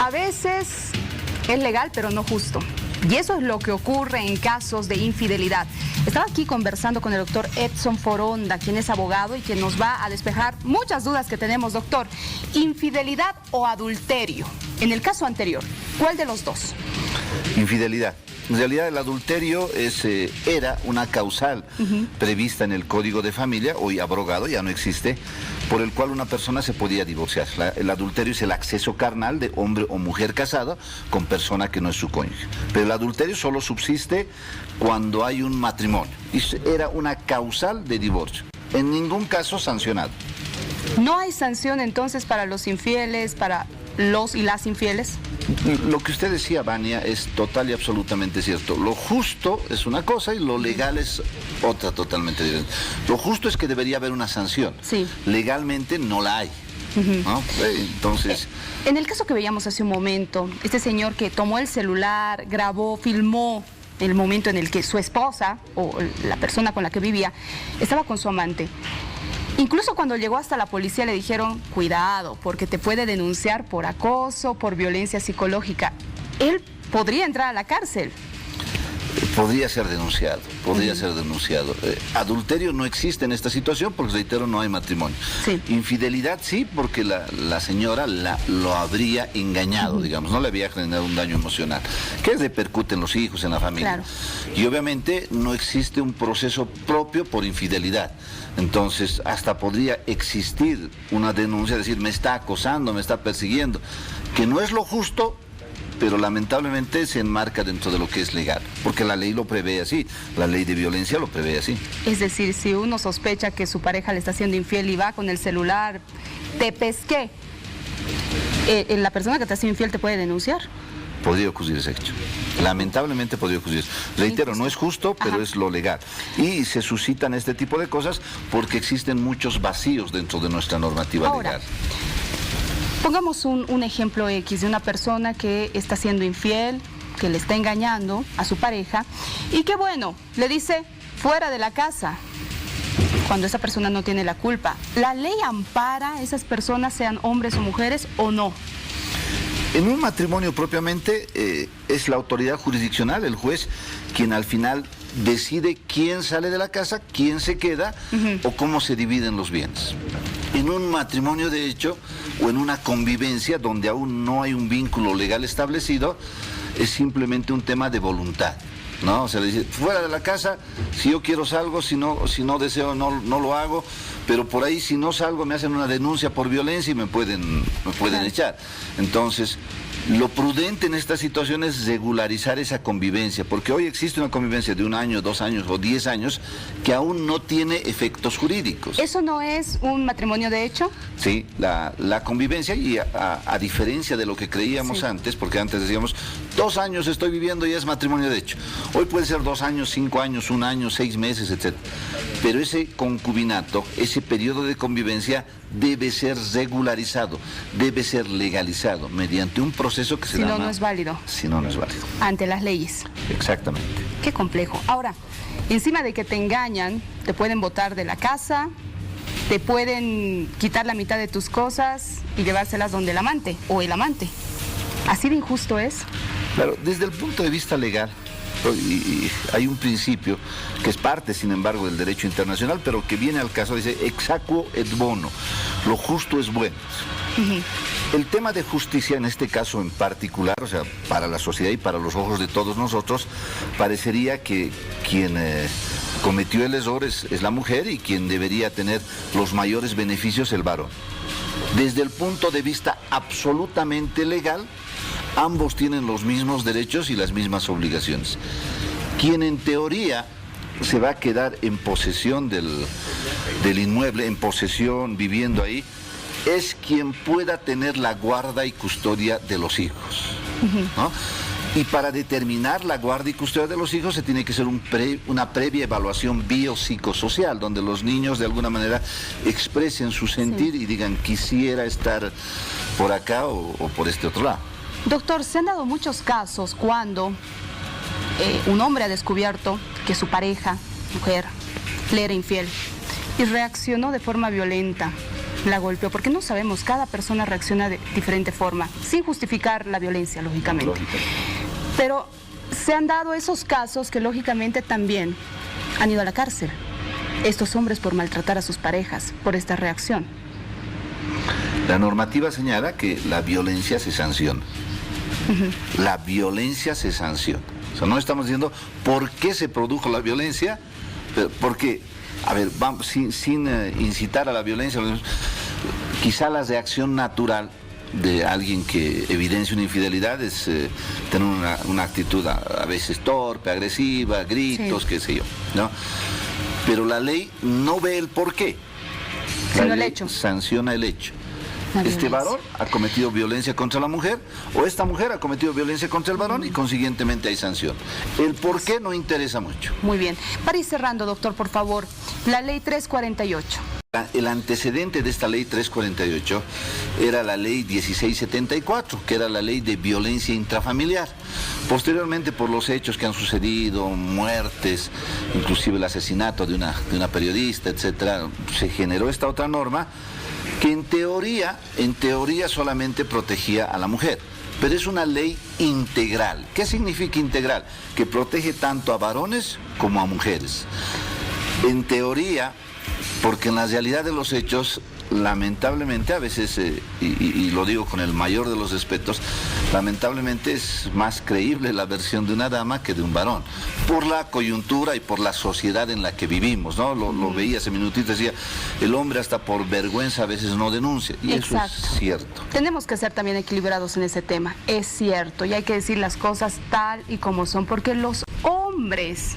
A veces es legal, pero no justo. Y eso es lo que ocurre en casos de infidelidad. Estaba aquí conversando con el doctor Edson Foronda, quien es abogado y quien nos va a despejar muchas dudas que tenemos, doctor. ¿Infidelidad o adulterio? En el caso anterior, ¿cuál de los dos? Infidelidad. En realidad el adulterio era una causal prevista en el Código de Familia, hoy abrogado, ya no existe, por el cual una persona se podía divorciar. El adulterio es el acceso carnal de hombre o mujer casado con persona que no es su cónyuge. Pero el adulterio solo subsiste cuando hay un matrimonio. Y era una causal de divorcio. En ningún caso sancionado. ¿No hay sanción entonces para los infieles, para los y las infieles? Lo que usted decía, Vania, es total y absolutamente cierto. Lo justo es una cosa y lo legal es otra totalmente diferente. Lo justo es que debería haber una sanción. Sí. Legalmente no la hay. ¿No? Entonces... En el caso que veíamos hace un momento, este señor que tomó el celular, grabó, filmó el momento en el que su esposa o la persona con la que vivía estaba con su amante. Incluso cuando llegó hasta la policía le dijeron, cuidado, porque te puede denunciar por acoso, por violencia psicológica. Él podría entrar a la cárcel. Podría ser denunciado, podría ser denunciado. Adulterio no existe en esta situación porque, reitero, no hay matrimonio. Sí. Infidelidad sí, porque la señora lo habría engañado, digamos, no le había generado un daño emocional, que repercute en los hijos, en la familia. Claro. Y obviamente no existe un proceso propio por infidelidad. Entonces, hasta podría existir una denuncia, decir, me está acosando, me está persiguiendo, que no es lo justo, pero lamentablemente se enmarca dentro de lo que es legal, porque la ley lo prevé así, la ley de violencia lo prevé así. Es decir, si uno sospecha que su pareja le está siendo infiel y va con el celular, te pesqué, la persona que te hace infiel te puede denunciar. Podría ocurrir ese hecho. Lamentablemente podría ocurrir. Reitero, no es justo, pero es lo legal. Y se suscitan este tipo de cosas porque existen muchos vacíos dentro de nuestra normativa legal. Pongamos un ejemplo X de una persona que está siendo infiel, que le está engañando a su pareja y que, bueno, le dice fuera de la casa cuando esa persona no tiene la culpa. ¿La ley ampara a esas personas, sean hombres o mujeres, o no? En un matrimonio propiamente es la autoridad jurisdiccional, el juez, quien al final decide quién sale de la casa, quién se queda o cómo se dividen los bienes. En un matrimonio de hecho o en una convivencia donde aún no hay un vínculo legal establecido, es simplemente un tema de voluntad, ¿no? O sea, le dice, fuera de la casa, si yo quiero salgo, si no deseo no lo hago, pero por ahí si no salgo me hacen una denuncia por violencia y me pueden echar. Entonces, lo prudente en esta situación es regularizar esa convivencia, porque hoy existe una convivencia de 1 año, 2 años o 10 años que aún no tiene efectos jurídicos. ¿Eso no es un matrimonio de hecho? Sí, la convivencia, y a diferencia de lo que creíamos antes, porque antes decíamos 2 años estoy viviendo y es matrimonio de hecho. Hoy puede ser 2 años, 5 años, 1 año, 6 meses, etc. Pero ese concubinato, ese periodo de convivencia debe ser regularizado, debe ser legalizado mediante un proceso que se llama... Si no, no es válido. Si no, no es válido. Ante las leyes. Exactamente. Qué complejo. Ahora, encima de que te engañan, te pueden botar de la casa, te pueden quitar la mitad de tus cosas y llevárselas donde el amante o el amante. ¿Así de injusto es? Claro, desde el punto de vista legal, y hay un principio que es parte, sin embargo, del derecho internacional, pero que viene al caso, dice, ex aequo et bono, lo justo es bueno. El tema de justicia, en este caso en particular, o sea, para la sociedad y para los ojos de todos nosotros, parecería que quien cometió el error es la mujer y quien debería tener los mayores beneficios el varón. Desde el punto de vista absolutamente legal, ambos tienen los mismos derechos y las mismas obligaciones. Quien en teoría se va a quedar en posesión del inmueble, en posesión, viviendo ahí, es quien pueda tener la guarda y custodia de los hijos, ¿no? Y para determinar la guarda y custodia de los hijos se tiene que hacer una previa evaluación biopsicosocial, donde los niños de alguna manera expresen su sentir y digan, quisiera estar por acá o por este otro lado. Doctor, se han dado muchos casos cuando un hombre ha descubierto que su pareja, mujer, le era infiel y reaccionó de forma violenta. la golpeó, porque no sabemos, cada persona reacciona de diferente forma, sin justificar la violencia, lógicamente. Pero se han dado esos casos que lógicamente también han ido a la cárcel, estos hombres por maltratar a sus parejas, por esta reacción. La normativa señala que la violencia se sanciona. La violencia se sanciona. O sea, no estamos diciendo por qué se produjo la violencia, porque, a ver, vamos, sin incitar a la violencia, quizá la reacción natural de alguien que evidencia una infidelidad es tener una actitud a veces torpe, agresiva, gritos, sí, qué sé yo, ¿no? Pero la ley no ve el porqué. Sino el hecho. Sanciona el hecho. Este varón ha cometido violencia contra la mujer, o esta mujer ha cometido violencia contra el varón, y consiguientemente hay sanción. El por qué no interesa mucho. Muy bien. Para ir cerrando, doctor, por favor, la ley 348. El antecedente de esta ley 348 era la ley 1674, que era la ley de violencia intrafamiliar. Posteriormente, por los hechos que han sucedido, muertes, inclusive el asesinato de una periodista, etcétera, se generó esta otra norma que en teoría solamente protegía a la mujer, pero es una ley integral. ¿Qué significa integral? Que protege tanto a varones como a mujeres. En teoría, porque en la realidad de los hechos, lamentablemente a veces, y lo digo con el mayor de los respetos, lamentablemente es más creíble la versión de una dama que de un varón, por la coyuntura y por la sociedad en la que vivimos, ¿no? Lo veía hace minutitos, decía, el hombre hasta por vergüenza a veces no denuncia, y exacto, eso es cierto. Tenemos que ser también equilibrados en ese tema, es cierto, y hay que decir las cosas tal y como son, porque los hombres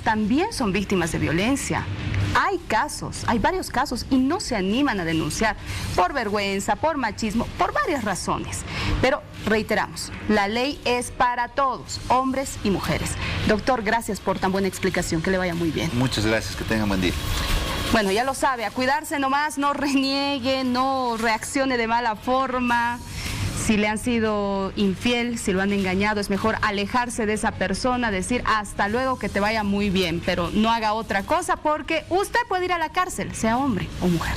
también son víctimas de violencia. Hay casos, hay varios casos, y no se animan a denunciar por vergüenza, por machismo, por varias razones. Pero reiteramos, la ley es para todos, hombres y mujeres. Doctor, gracias por tan buena explicación, que le vaya muy bien. Muchas gracias, que tengan buen día. Bueno, ya lo sabe, a cuidarse nomás, no reniegue, no reaccione de mala forma. Si le han sido infiel, si lo han engañado, es mejor alejarse de esa persona, decir hasta luego, que te vaya muy bien, pero no haga otra cosa, porque usted puede ir a la cárcel, sea hombre o mujer.